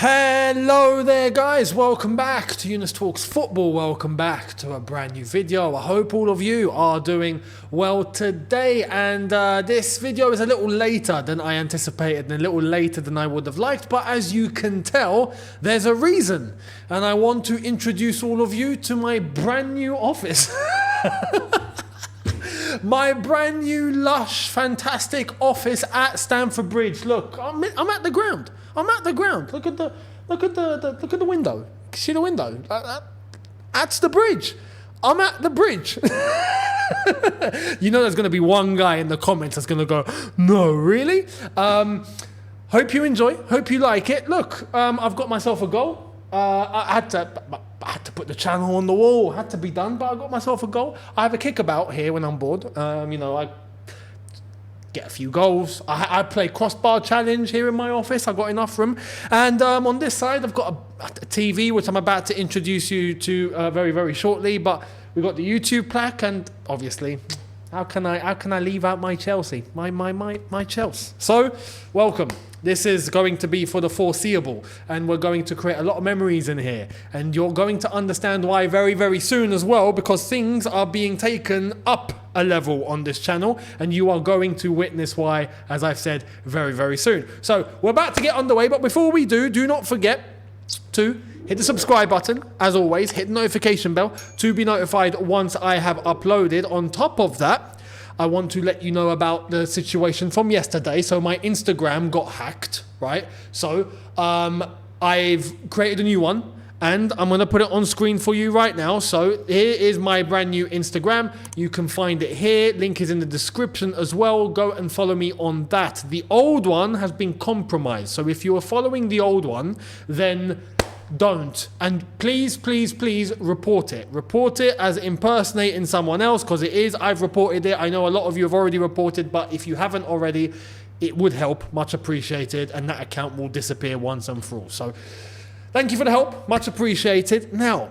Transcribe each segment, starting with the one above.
Hello there guys, welcome back to Younes Talks Football, welcome back to a brand new video. I hope all of you are doing well today, and this video is a little later than I anticipated and a little later than I would have liked, but as you can tell, there's a reason, and I want to introduce all of you to my brand new office. My brand new, lush, fantastic office at Stamford Bridge. Look, I'm at the ground. I'm at the ground. Look at the window. See the window? That's the bridge. I'm at the bridge. You know there's going to be one guy in the comments that's going to go, no, really? Hope you enjoy. Hope you like it. Look, I've got myself a goal. I had to put the channel on the wall. It had to be done, but I got myself a goal. I have a kickabout here when I'm bored. You know, I get a few goals. I play crossbar challenge here in my office. I've got enough room. And on this side, I've got a TV, which I'm about to introduce you to very, very shortly. But we've got the YouTube plaque, and obviously, how can I leave out my Chelsea, my Chelsea? So, welcome. This is going to be for the foreseeable, and we're going to create a lot of memories in here, and you're going to understand why very, very soon as well, because things are being taken up a level on this channel, and you are going to witness why, as I've said, very, very soon. So we're about to get underway, but before we do not forget to hit the subscribe button, as always, hit the notification bell to be notified once I have uploaded. On top of that, I want to let you know about the situation from yesterday. So my Instagram got hacked, right? So I've created a new one, and I'm going to put it on screen for you right now. So here is my brand new Instagram. You can find it here. Link is in the description as well. Go and follow me on that. The old one has been compromised. So if you are following the old one, then don't. And please, please, please report it. Report it as impersonating someone else, because it is. I've reported it. I know a lot of you have already reported, but if you haven't already, it would help. Much appreciated. And that account will disappear once and for all. So thank you for the help. Much appreciated. Now,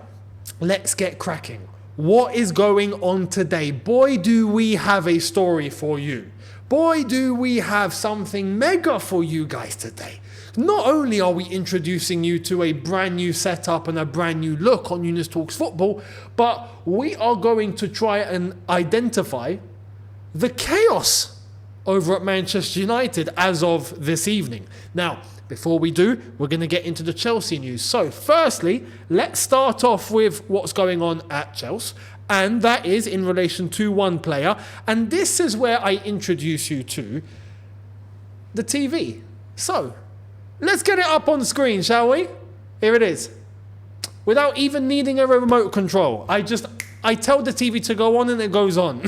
let's get cracking. What is going on today? Boy, do we have a story for you. Boy, do we have something mega for you guys today. Not only are we introducing you to a brand new setup and a brand new look on Younes Talks Football, but we are going to try and identify the chaos over at Manchester United as of this evening. Now, before we do, we're going to get into the Chelsea news. So, firstly, let's start off with what's going on at Chelsea, and that is in relation to one player. And this is where I introduce you to the TV. So, let's get it up on screen, shall we? Here it is. Without even needing a remote control. I tell the TV to go on and it goes on.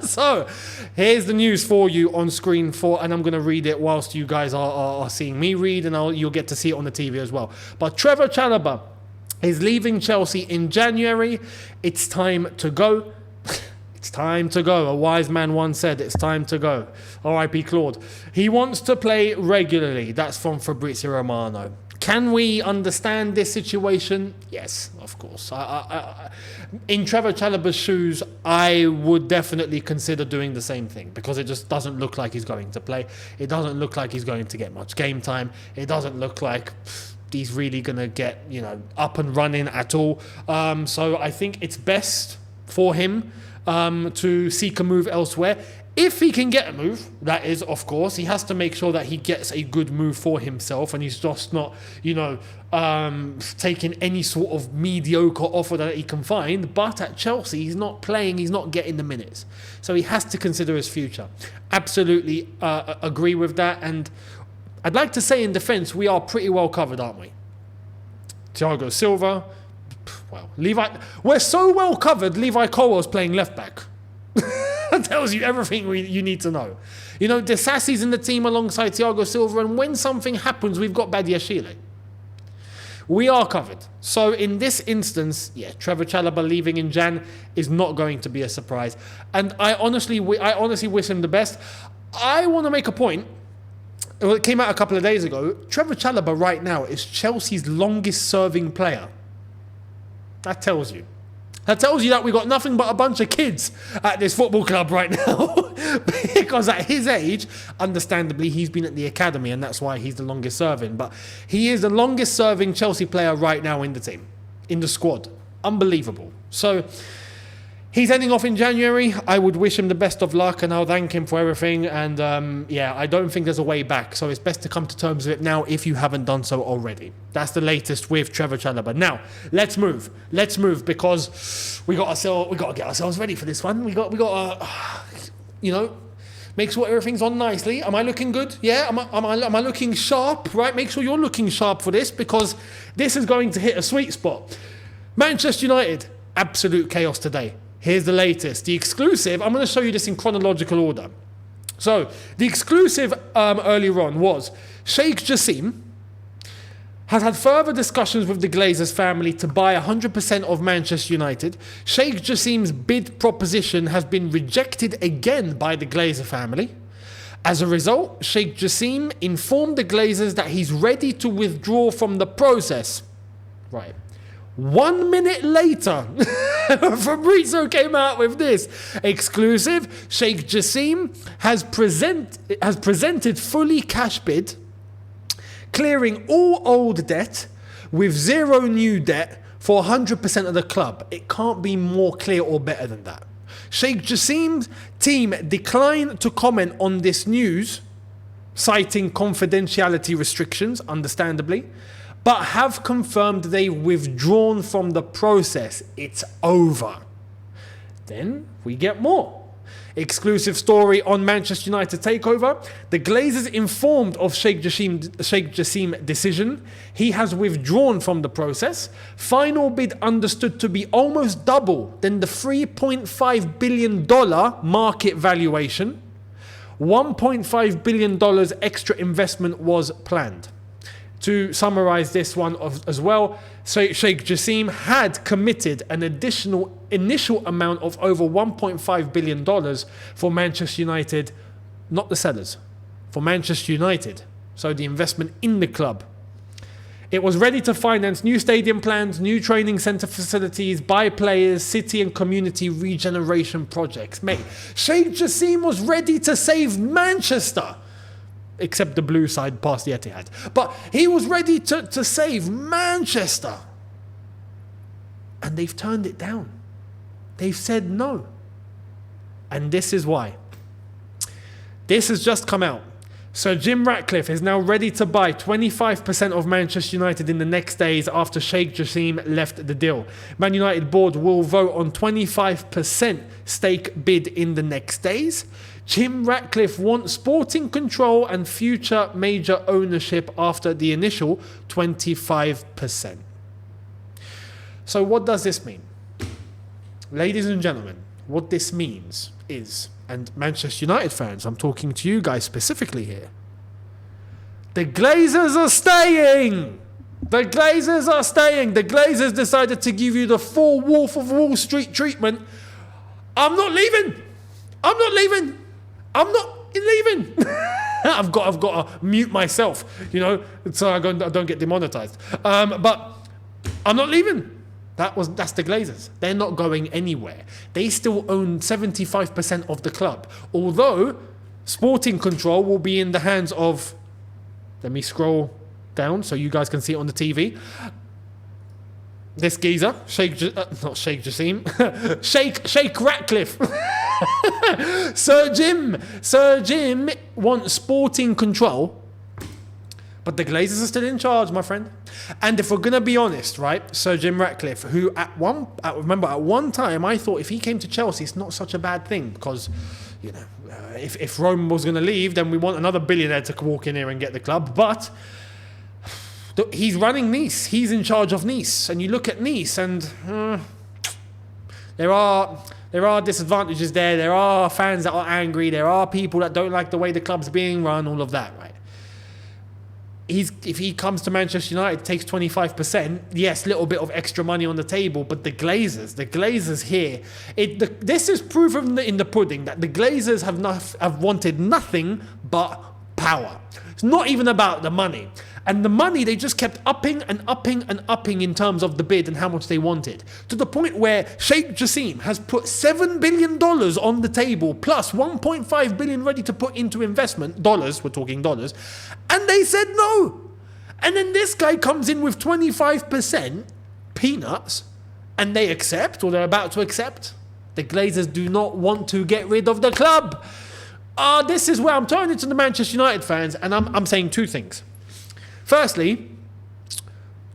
So, here's the news for you on screen and I'm going to read it whilst you guys are seeing me read, and you'll get to see it on the TV as well. But Trevor Chalobah is leaving Chelsea in January. It's time to go. It's time to go. A wise man once said, it's time to go. R.I.P. Claude. He wants to play regularly. That's from Fabrizio Romano. Can we understand this situation? Yes, of course. In Trevor Chalobah's shoes, I would definitely consider doing the same thing, because it just doesn't look like he's going to play. It doesn't look like he's going to get much game time. It doesn't look like he's really going to get, up and running at all. So I think it's best for him to seek a move elsewhere. If he can get a move, that is, of course, he has to make sure that he gets a good move for himself, and he's just not, taking any sort of mediocre offer that he can find. But at Chelsea, he's not playing, he's not getting the minutes. So he has to consider his future. Absolutely agree with that. And I'd like to say in defence, we are pretty well covered, aren't we? Thiago Silva, well, we're so well covered, Levi Colwell's playing left back. That tells you everything you need to know. Desassi's in the team alongside Thiago Silva, and when something happens, we've got Badiashile. We are covered. So in this instance, Trevor Chalobah leaving in Jan is not going to be a surprise. And I honestly wish him the best. I want to make a point. It came out a couple of days ago. Trevor Chalobah right now is Chelsea's longest serving player. That tells you. That tells you that we got nothing but a bunch of kids at this football club right now. Because at his age, understandably, he's been at the academy and that's why he's the longest serving. But he is the longest serving Chelsea player right now in the team, in the squad. Unbelievable. So he's heading off in January. I would wish him the best of luck and I'll thank him for everything. And I don't think there's a way back. So it's best to come to terms with it now if you haven't done so already. That's the latest with Trevor Chalobah. Now, let's move. Let's move because we got to get ourselves ready for this one. We got to, make sure everything's on nicely. Am I looking good? Yeah? Am I looking sharp? Right? Make sure you're looking sharp for this because this is going to hit a sweet spot. Manchester United, absolute chaos today. Here's the latest. The exclusive, I'm going to show you this in chronological order. So, the exclusive earlier on was Sheikh Jassim has had further discussions with the Glazers family to buy 100% of Manchester United. Sheikh Jassim's bid proposition has been rejected again by the Glazer family. As a result, Sheikh Jassim informed the Glazers that he's ready to withdraw from the process. Right. 1 minute later, Fabrizio came out with this exclusive. Sheikh Jassim has presented fully cash bid, clearing all old debt with zero new debt for 100% of the club. It can't be more clear or better than that. Sheikh Jassim's team declined to comment on this news, citing confidentiality restrictions, understandably, but have confirmed they've withdrawn from the process. It's over. Then we get more. Exclusive story on Manchester United takeover. The Glazers informed of Sheikh Jassim decision. He has withdrawn from the process. Final bid understood to be almost double than the $3.5 billion market valuation. $1.5 billion extra investment was planned. To summarize this one as well, Sheikh Jassim had committed an additional initial amount of over $1.5 billion for Manchester United, not the sellers, for Manchester United. So the investment in the club. It was ready to finance new stadium plans, new training centre facilities, buy players, city and community regeneration projects. Mate, Sheikh Jassim was ready to save Manchester. Except the blue side past the Etihad. But he was ready to save Manchester. And they've turned it down. They've said no. And this is why. This has just come out. Sir Jim Ratcliffe is now ready to buy 25% of Manchester United in the next days after Sheikh Jassim left the deal. Man United board will vote on 25% stake bid in the next days. Jim Ratcliffe wants sporting control and future major ownership after the initial 25%. So what does this mean? Ladies and gentlemen, what this means is, and Manchester United fans, I'm talking to you guys specifically here, the Glazers are staying! The Glazers are staying! The Glazers decided to give you the full Wolf of Wall Street treatment. I'm not leaving! I'm not leaving! I'm not leaving. I've got to mute myself, so I don't get demonetized. But I'm not leaving. That's the Glazers. They're not going anywhere. They still own 75% of the club. Although sporting control will be in the hands of, let me scroll down so you guys can see it on the TV. This geezer, not Sheikh Jassim, Sheikh Ratcliffe. Sir Jim wants sporting control, but the Glazers are still in charge, my friend. And if we're gonna be honest, right, Sir Jim Ratcliffe, who at one time I thought if he came to Chelsea, it's not such a bad thing because, if Rome was gonna leave, then we want another billionaire to walk in here and get the club, but. He's running Nice. He's in charge of Nice. And you look at Nice and there are disadvantages there. There are fans that are angry. There are people that don't like the way the club's being run, all of that, right? If he comes to Manchester United, takes 25%, yes, little bit of extra money on the table, but the Glazers here, this is proven in the pudding that the Glazers have wanted nothing but power. It's not even about the money. And the money, they just kept upping and upping and upping in terms of the bid and how much they wanted. To the point where Sheikh Jassim has put $7 billion on the table, plus $1.5 billion ready to put into investment, dollars, we're talking dollars, and they said no. And then this guy comes in with 25%, peanuts, and they accept, or they're about to accept. The Glazers do not want to get rid of the club. This is where I'm turning to the Manchester United fans, and I'm saying two things. Firstly,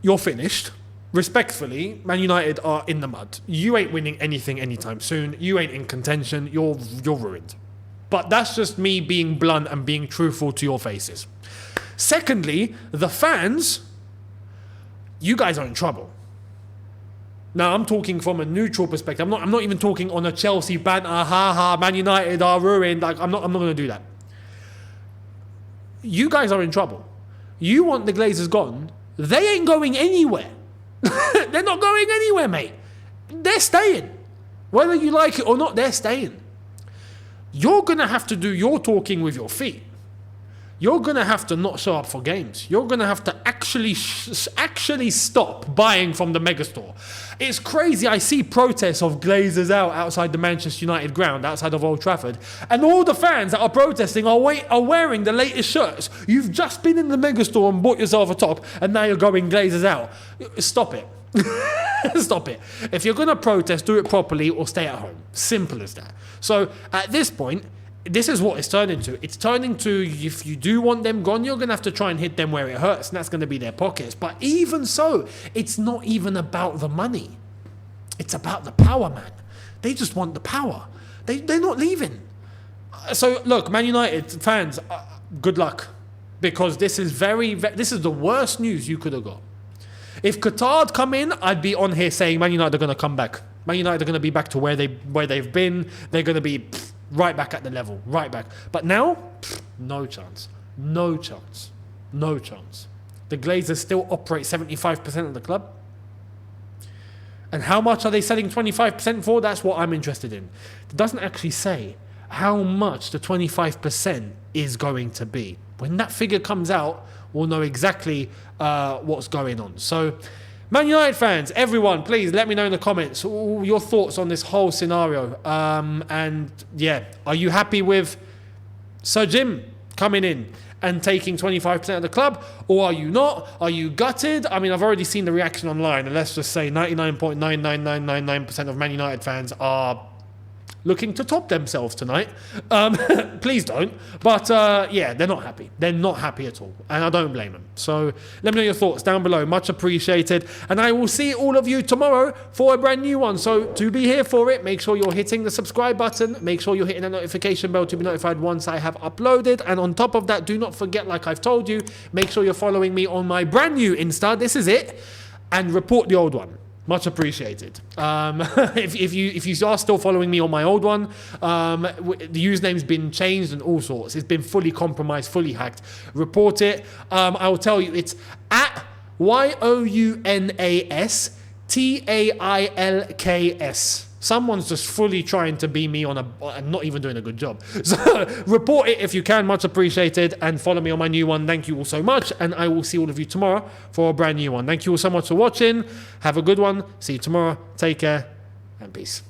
you're finished. Respectfully, Man United are in the mud. You ain't winning anything anytime soon. You ain't in contention. You're ruined. But that's just me being blunt and being truthful to your faces. Secondly, the fans, you guys are in trouble. Now, I'm talking from a neutral perspective. I'm not even talking on a Chelsea banter, Man United are ruined. Like, I'm not going to do that. You guys are in trouble. You want the Glazers gone. They ain't going anywhere. They're not going anywhere, mate. They're staying. Whether you like it or not, they're staying. You're going to have to do your talking with your feet. You're going to have to not show up for games. You're going to have to actually stop buying from the megastore. It's crazy. I see protests of Glazers out outside the Manchester United ground, outside of Old Trafford. And all the fans that are protesting are wearing the latest shirts. You've just been in the megastore and bought yourself a top, and now you're going Glazers out. Stop it. Stop it. If you're going to protest, do it properly or stay at home. Simple as that. So at this point, this is what it's turning to. It's turning to, if you do want them gone, you're going to have to try and hit them where it hurts, and that's going to be their pockets. But even so, it's not even about the money. It's about the power, man. They just want the power. They're not leaving. So look, Man United fans, good luck. Because this is the worst news you could have got. If Qatar had come in, I'd be on here saying Man United are going to come back. Man United are going to be back to where they've been. They're going to be right back at the level, right back. But now, no chance. No chance. No chance. The Glazers still operate 75% of the club. And how much are they selling 25% for? That's what I'm interested in. It doesn't actually say how much the 25% is going to be. When that figure comes out, we'll know exactly what's going on. So, Man United fans, everyone, please let me know in the comments all your thoughts on this whole scenario. And yeah, are you happy with Sir Jim coming in and taking 25% of the club? Or are you not? Are you gutted? I mean, I've already seen the reaction online, and let's just say 99.99999% of Man United fans are looking to top themselves tonight. Please don't. But yeah, they're not happy. They're not happy at all. And I don't blame them. So let me know your thoughts down below. Much appreciated. And I will see all of you tomorrow for a brand new one. So to be here for it, make sure you're hitting the subscribe button. Make sure you're hitting the notification bell to be notified once I have uploaded. And on top of that, do not forget, like I've told you, make sure you're following me on my brand new Insta. This is it. And report the old one. Much appreciated. If you are still following me on my old one, the username's been changed and all sorts. It's been fully compromised, fully hacked. Report it. I will tell you, it's at YOUNASTAILKS. Someone's just fully trying to be me and not even doing a good job. So report it if you can, much appreciated, and follow me on my new one. Thank you all so much, and I will see all of you tomorrow for a brand new one. Thank you all so much for watching. Have a good one. See you tomorrow. Take care, and peace.